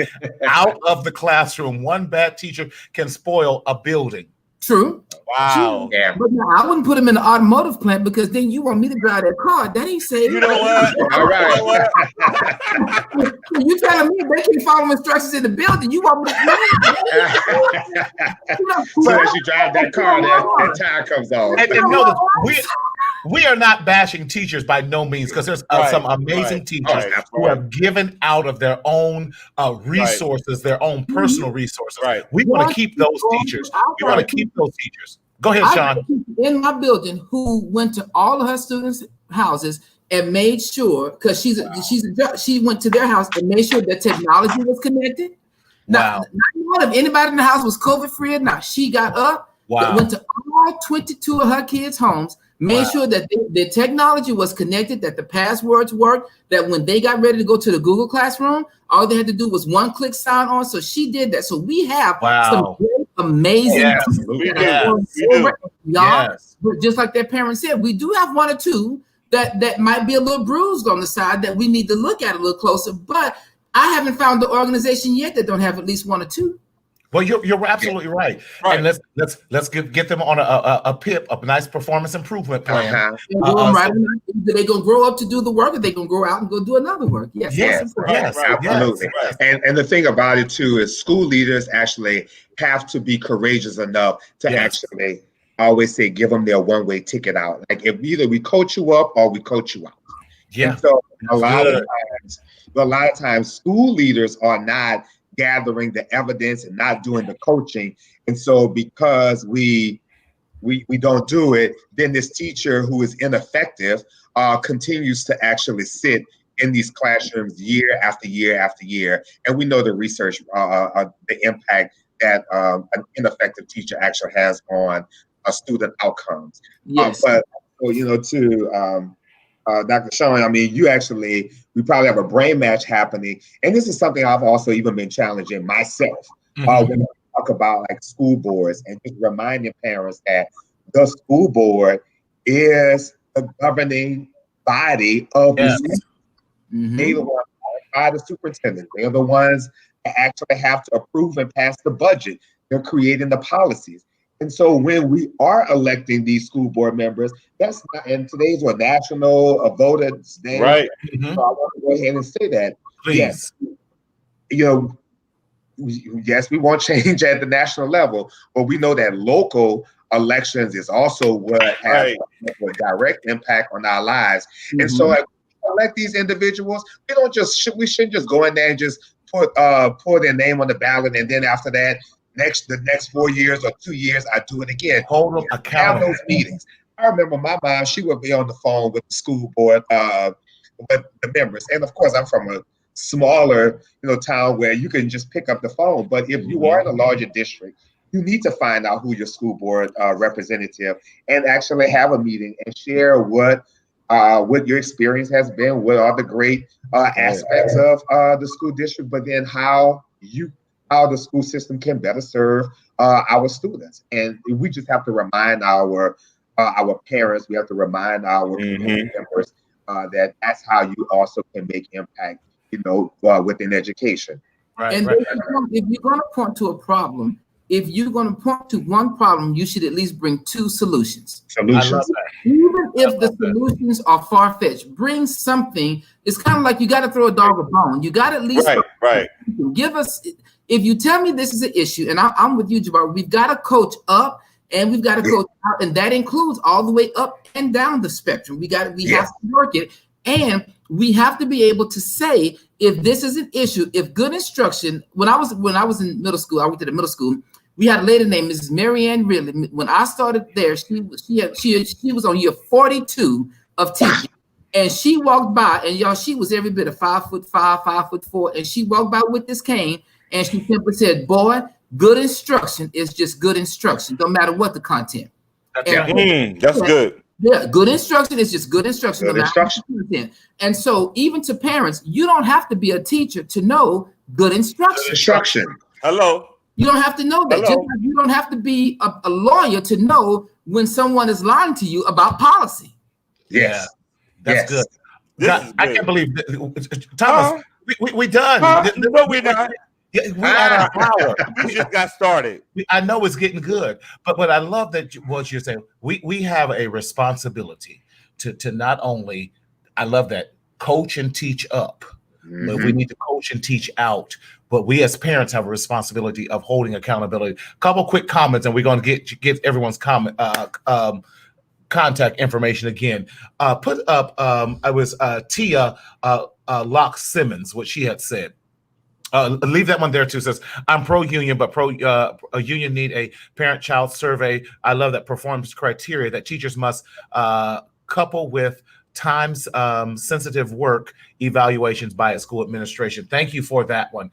out of the classroom. One bad teacher can spoil a building. True. Wow. Yeah. But no, I wouldn't put them in the automotive plant because then you want me to drive that car. That ain't safe. You know what? All right. You telling me they can follow instructions in the building? You want me to? So as you drive that car, that tire comes off. And know that we are not bashing teachers by no means, because there's some amazing teachers who have given out of their own resources, their own personal resources. Right. We want to keep those teachers. We want to keep those teachers. Go ahead, Shon. In my building, who went to all of her students' houses and made sure, because she went to their house and made sure that technology was connected. Not if anybody in the house was COVID free or not. She got up, went to all 22 of her kids' homes, made sure that the technology was connected, that the passwords worked, that when they got ready to go to the Google Classroom, all they had to do was one-click sign on. So she did that. So we have some great, amazing but just like their parents said, we do have one or two that might be a little bruised on the side that we need to look at a little closer. But I haven't found the organization yet that don't have at least one or two. Well, you're absolutely right. And let's get them on a PIP, a nice performance improvement plan. They're gonna grow up to do the work, or they're gonna grow out and go do another work. Yes, absolutely. And the thing about it too is school leaders actually have to be courageous enough to actually, I always say, give them their one-way ticket out. Like if either we coach you up or we coach you out. Yeah. And so a lot of times school leaders are not gathering the evidence and not doing the coaching. And so because we don't do it, then this teacher who is ineffective continues to actually sit in these classrooms year after year after year. And we know the research, the impact that an ineffective teacher actually has on student outcomes. Yes. But Dr. Shon, I mean, we probably have a brain match happening. And this is something I've also even been challenging myself when I talk about like school boards, and just reminding parents that the school board is the governing body of the school. They're the ones by the superintendent. They're the ones that actually have to approve and pass the budget. They're creating the policies. And so when we are electing these school board members, that's not, and today's national voted day. Right. So I want to go ahead and say that. Please. Yes, we want change at the national level, but we know that local elections is also what has a direct impact on our lives. And so like, elect these individuals, we shouldn't just go in there and just put their name on the ballot, and then after that, the next 4 years or 2 years, I do it again. Hold them accountable. Have those meetings. I remember my mom, she would be on the phone with the school board, with the members. And of course, I'm from a smaller, town where you can just pick up the phone. But if you are in a larger district, you need to find out who your school board representative, and actually have a meeting and share what your experience has been, what are the great aspects of the school district, but then how the school system can better serve our students. And we just have to remind our parents, we have to remind our community members that's how you also can make impact, within education. And if you're going to point to a problem, if you're going to point to one problem, you should at least bring two solutions. I love that. Even if the solutions are far-fetched, bring something. It's kind of like you got to throw a dog a bone. You got to at least give us. If you tell me this is an issue, and I'm with you, Jubria, we've got to coach up and we've got to coach out, and that includes all the way up and down the spectrum. We have to work it, and we have to be able to say if this is an issue. If good instruction, when I was in middle school, I went to the middle school. We had a lady named Mrs. Marianne Ridley. When I started there, she was on year 42 of teaching. And she walked by, and y'all, she was every bit of 5'5", 5'4", and she walked by with this cane. And she simply said, boy, good instruction is just good instruction, no matter what the content. That's good. Yeah, good instruction is just good instruction. Good instruction. And so even to parents, you don't have to be a teacher to know good instruction. Instruction. Hello. You don't have to know that. Hello. Just like you don't have to be a lawyer to know when someone is lying to you about policy. Yes. That's good. This is I good. can't believe Thomas. We done. No, we're not. Yeah, we're at our hour. We just got started. I know it's getting good, but I love that what you're saying. We have a responsibility to not only, I love that, coach and teach up, but we need to coach and teach out. But we as parents have a responsibility of holding accountability. Couple quick comments, and we're going to give everyone's comment contact information again. Put up, I was Tia Locke Simmons, what she had said. Leave that one there too. Says, I'm pro-union, but a union need a parent-child survey. I love that performance criteria that teachers must couple with times sensitive work evaluations by a school administration. Thank you for that one.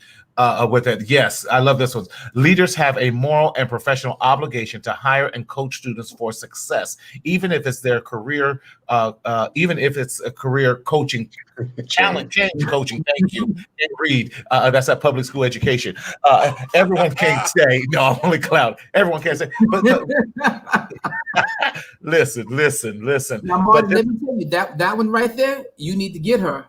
With it, yes, I love this one. Leaders have a moral and professional obligation to hire and coach students for success, even if it's their career, even if it's a career coaching, talent change coaching. Thank you, and Reed. That's at public school education. Everyone can't say no. I'm only cloud. Everyone can't say. But listen. Now, Marty, let me tell you that one right there. You need to get her.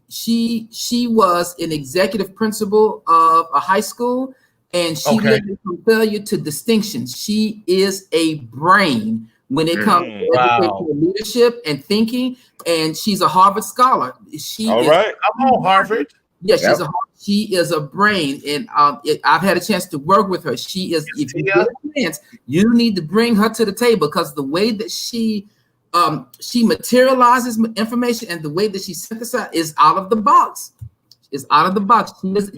She was an executive principal of a high school, and she led from failure to distinction. She is a brain when it comes to educational leadership and thinking, and she's a Harvard scholar. Right. Come on, Harvard. Yeah, she is a brain, and I've had a chance to work with her. She is. If you get a chance, you need to bring her to the table, because the way that she materializes information and the way that she synthesizes is out of the box. It's out of the box. That's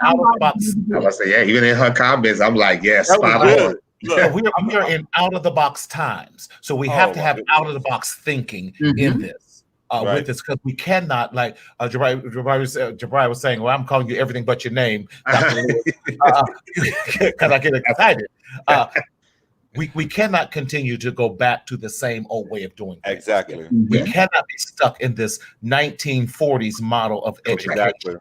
out of the box. I must say, yeah, even in her comments, I'm like, yes, spot on. We are in out of the box times, so we have to have out of the box thinking in this. With this, because we cannot, like Jubria was saying, well, I'm calling you everything but your name, because I get excited. We cannot continue to go back to the same old way of doing things. Exactly. We cannot be stuck in this 1940s model of education. Exactly.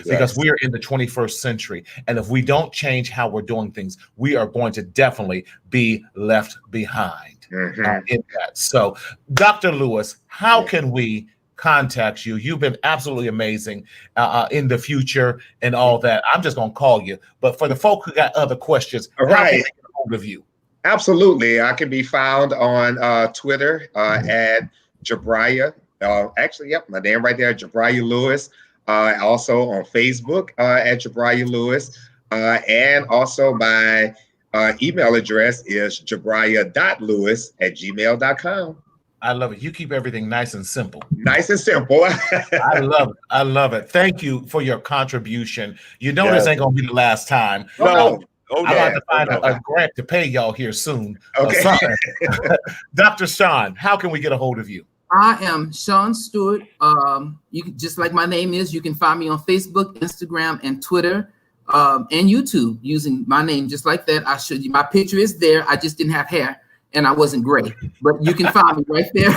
Because we are in the 21st century. And if we don't change how we're doing things, we are going to definitely be left behind in that. So, Dr. Lewis, how can we contact you? You've been absolutely amazing in the future and all that. I'm just going to call you. But for the folk who got other questions, how can they get a hold of you? Absolutely. I can be found on Twitter at Jubria. Actually, yep, my name right there, Jubria Lewis. Also on Facebook at Jubria Lewis. And also my email address is jubria.lewis@gmail.com. I love it. You keep everything nice and simple. Nice and simple. I love it. I love it. Thank you for your contribution. You know this ain't going to be the last time. No. I'm about to find a grant to pay y'all here soon. Okay. Dr. Shon, how can we get a hold of you? I am Shon Stewart. You can, just like my name is, you can find me on Facebook, Instagram, and Twitter, and YouTube using my name just like that. I showed you my picture is there. I just didn't have hair and I wasn't gray, but you can find me right there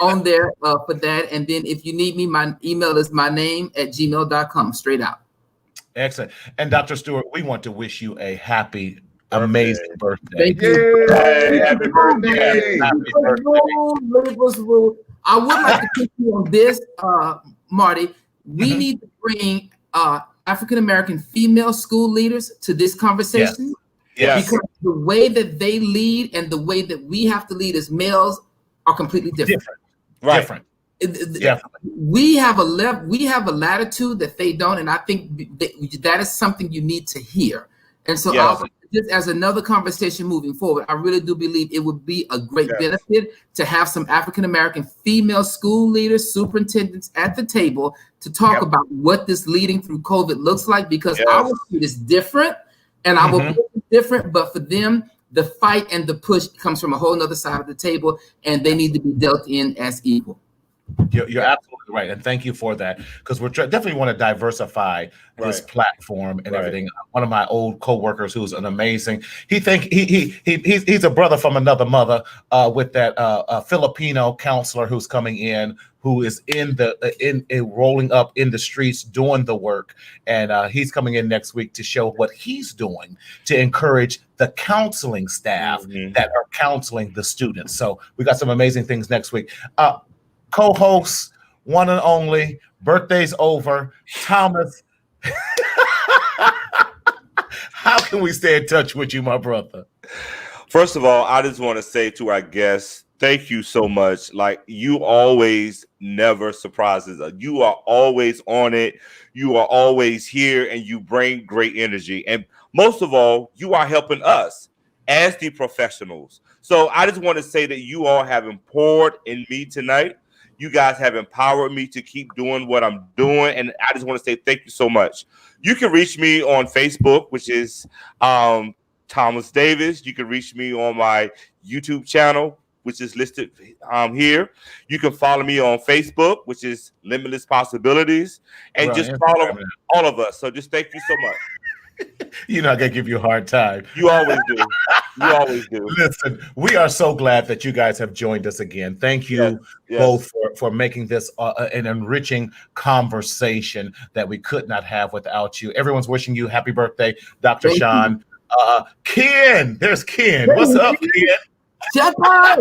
on there for that. And then if you need me, my email is my name @gmail.com, straight out. Excellent. And Dr. Stewart, we want to wish you a happy, amazing birthday. Thank you. Yay, happy birthday. Happy birthday. I would like to put you on this, Marty. We need to bring African-American female school leaders to this conversation. Yes. Because the way that they lead and the way that we have to lead as males are completely different. Right. Different. We have a latitude that they don't, and I think that is something you need to hear. And so, just as another conversation moving forward, I really do believe it would be a great benefit to have some African American female school leaders, superintendents at the table to talk about what this leading through COVID looks like, because our food is different and our food is different, but for them, the fight and the push comes from a whole nother side of the table, and they need to be dealt in as equal. You're absolutely right, and thank you for that, because we're definitely want to diversify this platform and everything. One of my old coworkers, who's an amazing, he's a brother from another mother, with that Filipino counselor who's coming in, who is in rolling up in the streets doing the work, and he's coming in next week to show what he's doing to encourage the counseling staff that are counseling the students. So we got some amazing things next week. Co-host, one and only, birthday's over, Thomas. How can we stay in touch with you, my brother? First of all, I just want to say to our guests, thank you so much. Like, you always never surprises us. You are always on it. You are always here, and you bring great energy. And most of all, you are helping us as the professionals. So I just want to say that you all have poured in me tonight. You guys have empowered me to keep doing what I'm doing. And I just want to say thank you so much. You can reach me on Facebook, which is Thomas Davis. You can reach me on my YouTube channel, which is listed here. You can follow me on Facebook, which is Limitless Possibilities. And just follow all of us. So just thank you so much. You know, I gotta give you a hard time. You always do. You always do. Listen, we are so glad that you guys have joined us again. Thank you both for making this an enriching conversation that we could not have without you. Everyone's wishing you happy birthday, Dr. Shon. Ken, there's Ken. What's up, Ken? Shut up!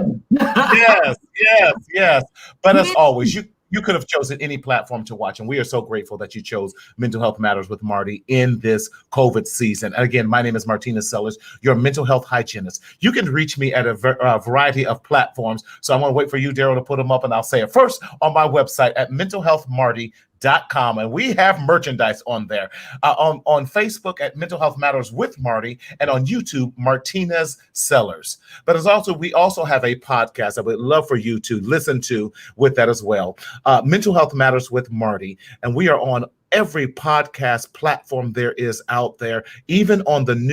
Yes. But as always, you could have chosen any platform to watch, and we are so grateful that you chose Mental Health Matters with Marty in this COVID season. And again, my name is Martina Sellers, your mental health hygienist. You can reach me at a variety of platforms. So I'm going to wait for you, Daryl, to put them up, and I'll say it first on my website at mentalhealthmarty.com, and we have merchandise on there. On Facebook at Mental Health Matters with Marty, and on YouTube, Martinez Sellers. But we also have a podcast I would love for you to listen to with that as well. Mental Health Matters with Marty, and we are on every podcast platform there is out there, even on the new